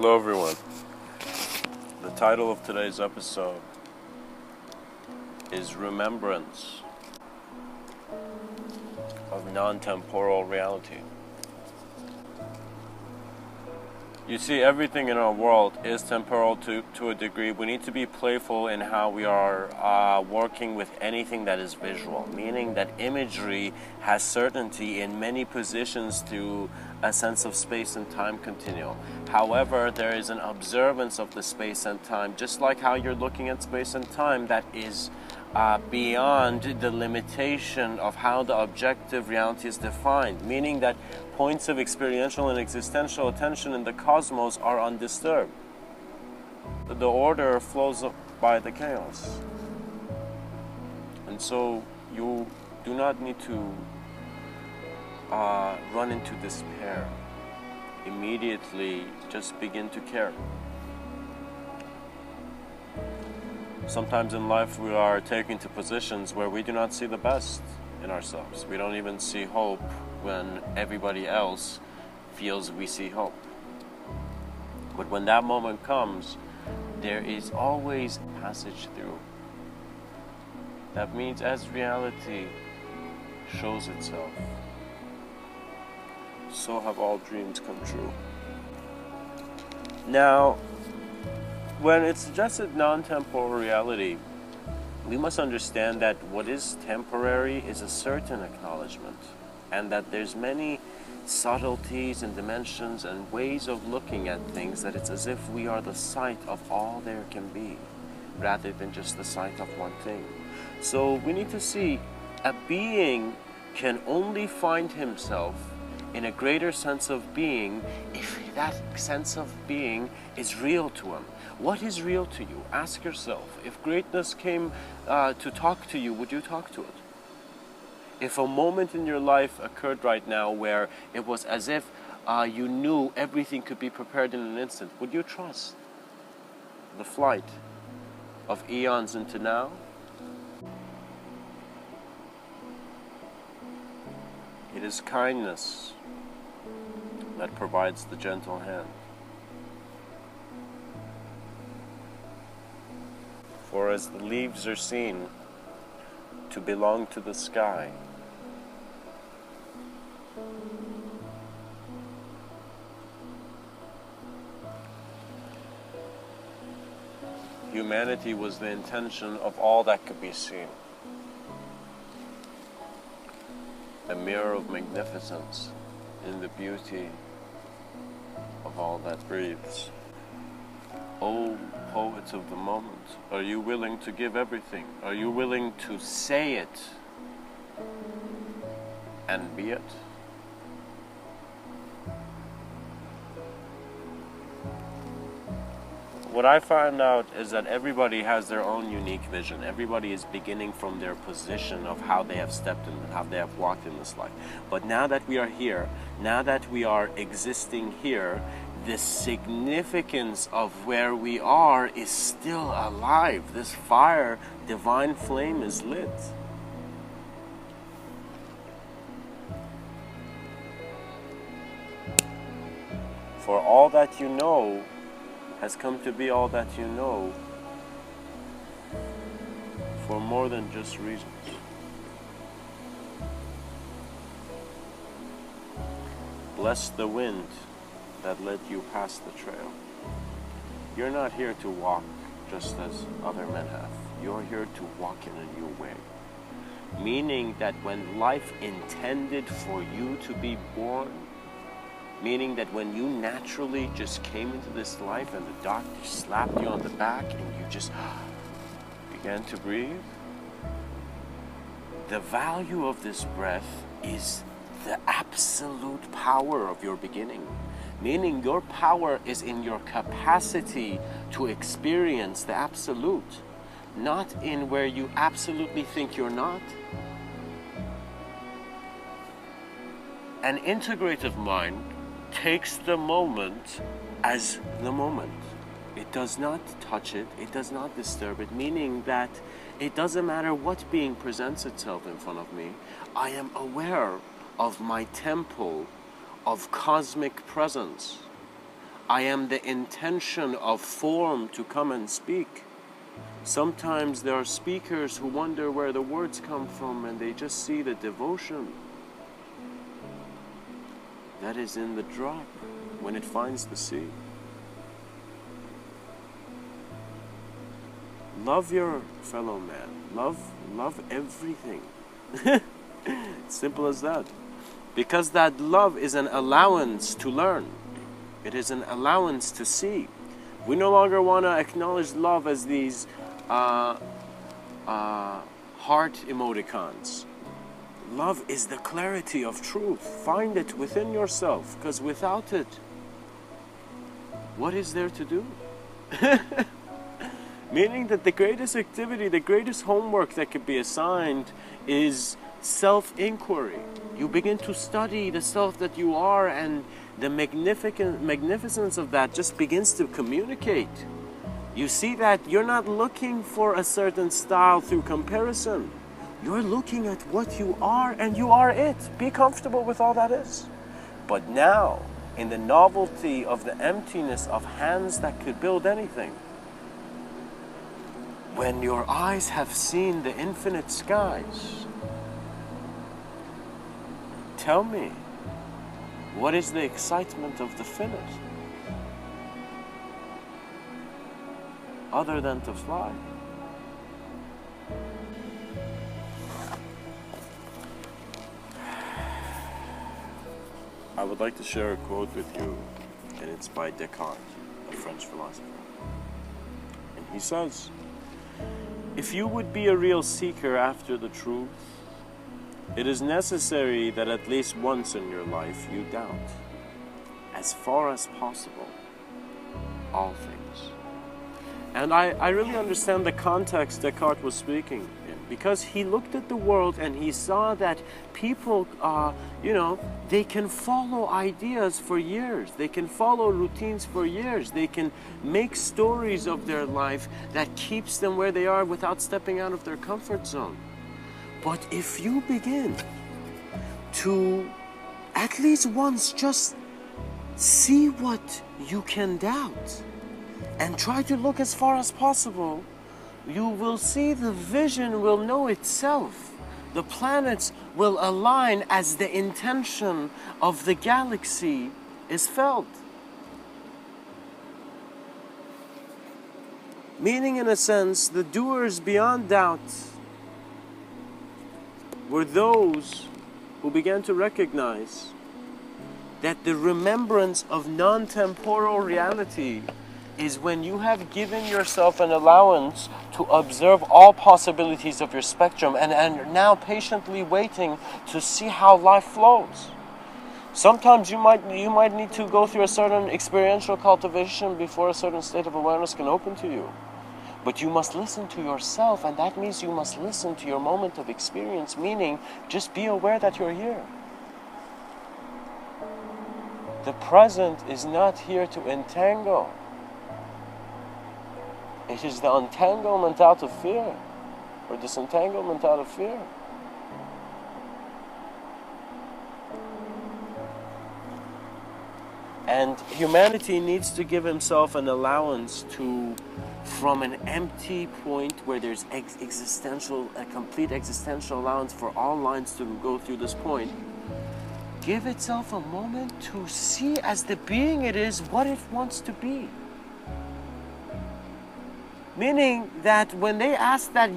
Hello everyone. The title of today's episode is Remembrance of Non-Temporal Reality. You see, everything in our world is temporal to a degree. We need to be playful in how we are working with anything that is visual, meaning that imagery has certainty in many positions to a sense of space and time continuum. However, there is an observance of the space and time, just like how you're looking at space and time, that is beyond the limitation of how the objective reality is defined, meaning that points of experiential and existential attention in the cosmos are undisturbed. The order flows by the chaos. And so you do not need to run into despair. Immediately just begin to care. Sometimes in life we are taken to positions where we do not see the best in ourselves. We don't even see hope when everybody else feels we see hope. But when that moment comes, there is always passage through. That means as reality shows itself, so have all dreams come true. Now, when it's suggested non-temporal reality, we must understand that what is temporary is a certain acknowledgement, and that there's many subtleties and dimensions and ways of looking at things, that it's as if we are the sight of all there can be, rather than just the sight of one thing. So we need to see a being can only find himself in a greater sense of being if that sense of being is real to him. What is real to you? Ask yourself. If greatness came to talk to you, would you talk to it? If a moment in your life occurred right now where it was as if you knew everything could be prepared in an instant, would you trust the flight of eons into now? It is kindness that provides the gentle hand. For as the leaves are seen to belong to the sky, humanity was the intention of all that could be seen. A mirror of magnificence in the beauty of all that breathes. Oh, poets of the moment, are you willing to give everything? Are you willing to say it and be it? What I found out is that everybody has their own unique vision. Everybody is beginning from their position of how they have stepped in, how they have walked in this life. But now that we are here, now that we are existing here, the significance of where we are is still alive. This fire, divine flame, is lit. For all that you know has come to be all that you know for more than just reasons. Bless the wind that led you past the trail. You're not here to walk just as other men have. You're here to walk in a new way. Meaning that when life intended for you to be born, meaning that when you naturally just came into this life and the doctor slapped you on the back and you just began to breathe, the value of this breath is the absolute power of your beginning. Meaning your power is in your capacity to experience the absolute, not in where you absolutely think you're not. An integrative mind takes the moment as the moment. It does not touch it, it does not disturb it, meaning that it doesn't matter what being presents itself in front of me, I am aware of my temple of cosmic presence. I am the intention of form to come and speak. Sometimes there are speakers who wonder where the words come from, and they just see the devotion that is in the drop when it finds the sea. Love your fellow man. Love everything. Simple as that. Because that love is an allowance to learn. It is an allowance to see. We no longer want to acknowledge love as these heart emoticons. Love is the clarity of truth. Find it within yourself, because without it, what is there to do? Meaning that the greatest activity, the greatest homework that could be assigned is self-inquiry. You begin to study the self that you are, and the magnificence of that just begins to communicate. You see that you're not looking for a certain style through comparison. You're looking at what you are, and you are it. Be comfortable with all that is. But now, in the novelty of the emptiness of hands that could build anything, when your eyes have seen the infinite skies, tell me, what is the excitement of the finish? Other than to fly. I would like to share a quote with you, and it's by Descartes, a French philosopher. And he says, if you would be a real seeker after the truth, it is necessary that at least once in your life you doubt, as far as possible, all things. And I really understand the context Descartes was speaking in, because he looked at the world and he saw that people, they can follow ideas for years. They can follow routines for years. They can make stories of their life that keeps them where they are without stepping out of their comfort zone. But if you begin to at least once just see what you can doubt and try to look as far as possible, you will see the vision will know itself. The planets will align as the intention of the galaxy is felt. Meaning, in a sense, the doers beyond doubt were those who began to recognize that the remembrance of non-temporal reality is when you have given yourself an allowance to observe all possibilities of your spectrum and now patiently waiting to see how life flows. Sometimes you might need to go through a certain experiential cultivation before a certain state of awareness can open to you. But you must listen to yourself, and that means you must listen to your moment of experience, meaning just be aware that you're here. The present is not here to entangle. It is the untanglement out of fear, or disentanglement out of fear. And humanity needs to give himself an allowance to, from an empty point where there's a complete existential allowance for all lines to go through this point, give itself a moment to see as the being it is what it wants to be. Meaning that when they asked that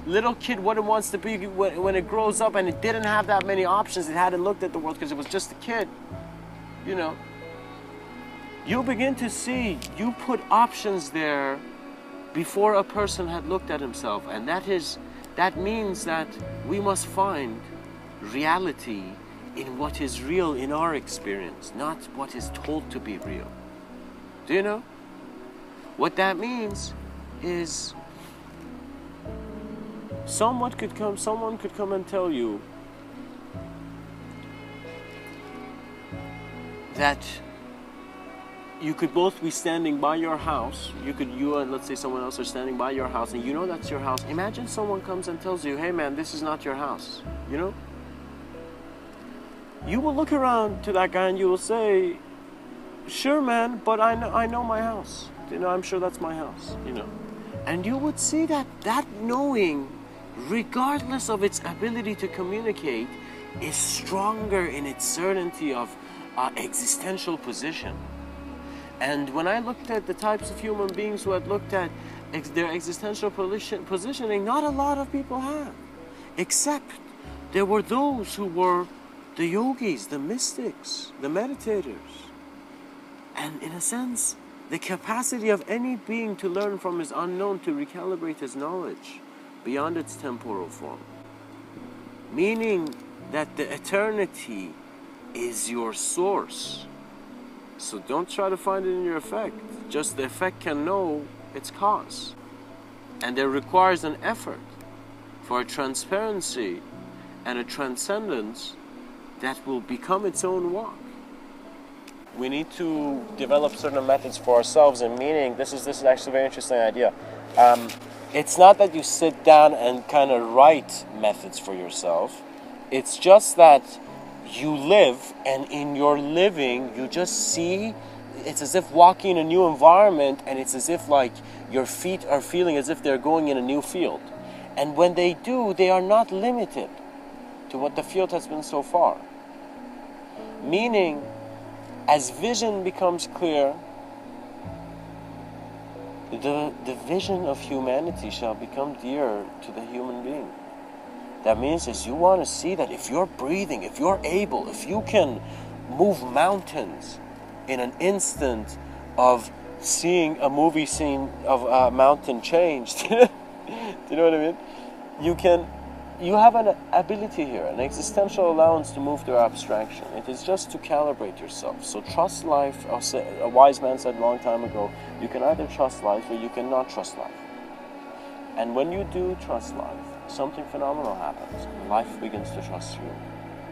little kid what it wants to be when it grows up, and it didn't have that many options, it hadn't looked at the world because it was just a kid, you begin to see, you put options there before a person had looked at himself. And that means that we must find reality in what is real in our experience, not what is told to be real. Do you know? What that means is someone could come and tell you that you could both be standing by your house. You and let's say someone else are standing by your house, and you know that's your house. Imagine someone comes and tells you, hey man, this is not your house. You will look around to that guy and you will say, Sure, man, but I know my house. You know, I'm sure that's my house, you know. And you would see that knowing, regardless of its ability to communicate, is stronger in its certainty of existential position. And when I looked at the types of human beings who had looked at their existential positioning, not a lot of people have. Except there were those who were the yogis, the mystics, the meditators. And in a sense, the capacity of any being to learn from his unknown, to recalibrate his knowledge beyond its temporal form. Meaning that the eternity is your source. So don't try to find it in your effect. Just the effect can know its cause. And there requires an effort for a transparency and a transcendence that will become its own walk. We need to develop certain methods for ourselves, and meaning, this is actually a very interesting idea. It's not that you sit down and kind of write methods for yourself. It's just that you live, and in your living, you just see, it's as if walking in a new environment, and it's as if like your feet are feeling as if they're going in a new field. And when they do, they are not limited to what the field has been so far. Meaning, as vision becomes clear, the vision of humanity shall become dear to the human being. That means is you want to see that if you're breathing, if you're able, if you can move mountains in an instant of seeing a movie scene of a mountain changed, do you know what I mean? You have an ability here, an existential allowance to move through abstraction. It is just to calibrate yourself. So trust life. A wise man said a long time ago, you can either trust life or you cannot trust life. And when you do trust life, something phenomenal happens. Life begins to trust you.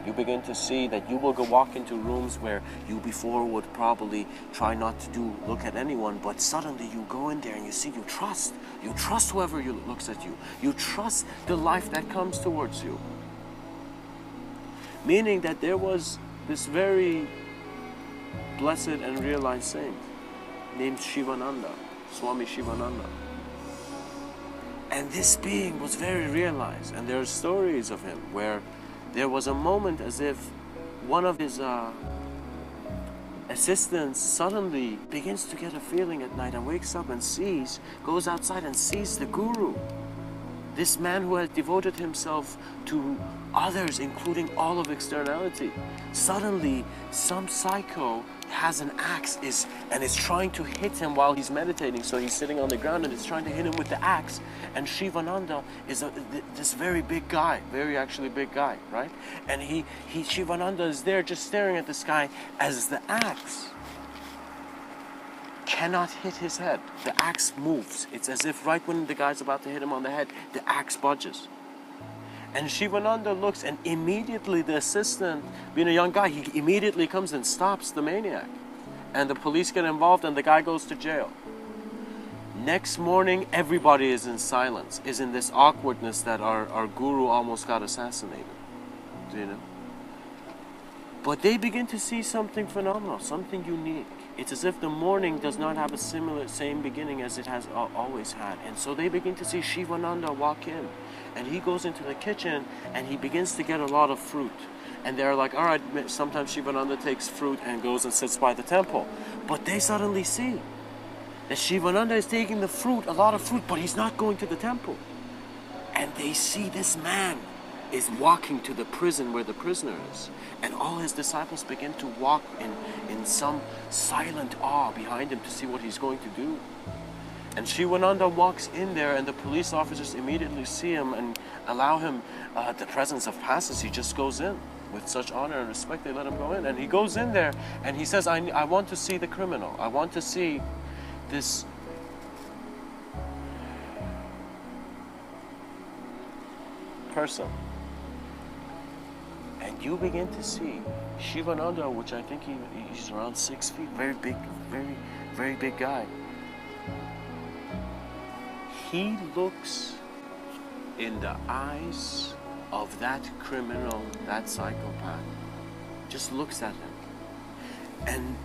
You begin to see that you will go walk into rooms where you before would probably try not to look at anyone, but suddenly you go in there and you see you trust. You trust whoever looks at you. You trust the life that comes towards you. Meaning that there was this very blessed and realized saint named Shivananda, Swami Shivananda. And this being was very realized, and there are stories of him where there was a moment as if one of his assistants suddenly begins to get a feeling at night and wakes up and goes outside and sees the guru. This man who had devoted himself to others, including all of externality. Suddenly, some psycho has an axe and is trying to hit him while he's meditating. So he's sitting on the ground and is trying to hit him with the axe. And Shivananda is this very big guy, very actually big guy, right? And Shivananda is there just staring at the sky as the axe cannot hit his head. The axe moves. It's as if right when the guy's about to hit him on the head, the axe budges. And Shivananda looks, and immediately the assistant, being a young guy, he immediately comes and stops the maniac. And the police get involved and the guy goes to jail. Next morning, everybody is in silence, is in this awkwardness that our guru almost got assassinated. Do you know? But they begin to see something phenomenal, something unique. It's as if the morning does not have a same beginning as it has always had. And so they begin to see Shivananda walk in. And he goes into the kitchen and he begins to get a lot of fruit. And they're like, all right, sometimes Shivananda takes fruit and goes and sits by the temple. But they suddenly see that Shivananda is taking the fruit, a lot of fruit, but he's not going to the temple. And they see this man is walking to the prison where the prisoner is. And all his disciples begin to walk in some silent awe behind him to see what he's going to do. And Shivananda walks in there and the police officers immediately see him and allow him the presence of passes. He just goes in with such honor and respect. They let him go in. And he goes in there and he says, I want to see the criminal. I want to see this person. And you begin to see Shivananda, which I think he's around 6 feet, very big, very big guy. He looks in the eyes of that criminal, that psychopath, just looks at him. And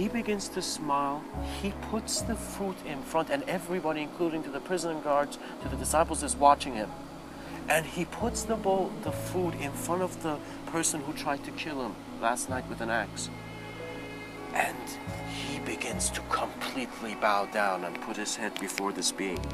he begins to smile. He puts the fruit in front, and everybody, including to the prison guards, to the disciples, is watching him. And he puts the food in front of the person who tried to kill him last night with an axe. And he begins to completely bow down and put his head before this being.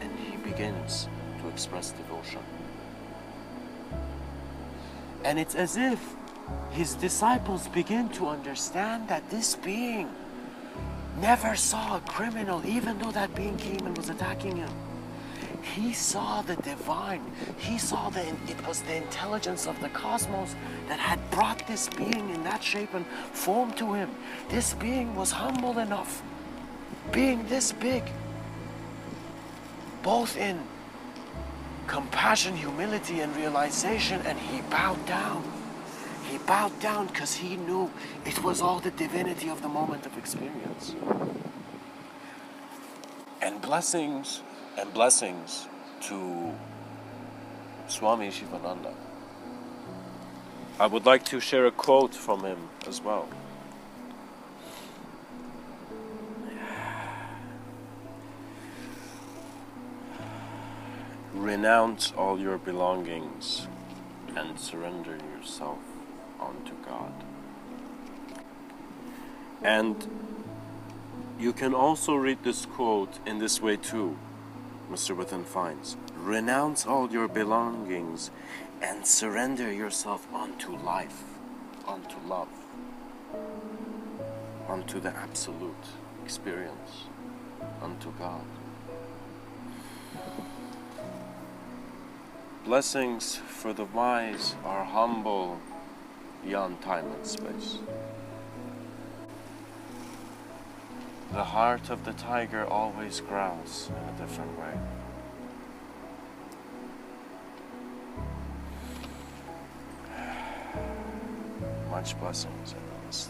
And he begins to express devotion. And it's as if his disciples begin to understand that this being never saw a criminal, even though that being came and was attacking him. He saw the divine. He saw it was the intelligence of the cosmos that had brought this being in that shape and form to him. This being was humble enough, being this big, both in compassion, humility, and realization, and he bowed down. He bowed down because he knew it was all the divinity of the moment of experience. And blessings to Swami Shivananda. I would like to share a quote from him as well. Renounce all your belongings and surrender yourself unto God. And you can also read this quote in this way too. Mr.Within finds, renounce all your belongings and surrender yourself unto life, unto love, unto the absolute experience, unto God. Blessings for the wise are humble beyond time and space. The heart of the tiger always growls in a different way. Much blessings and namaste.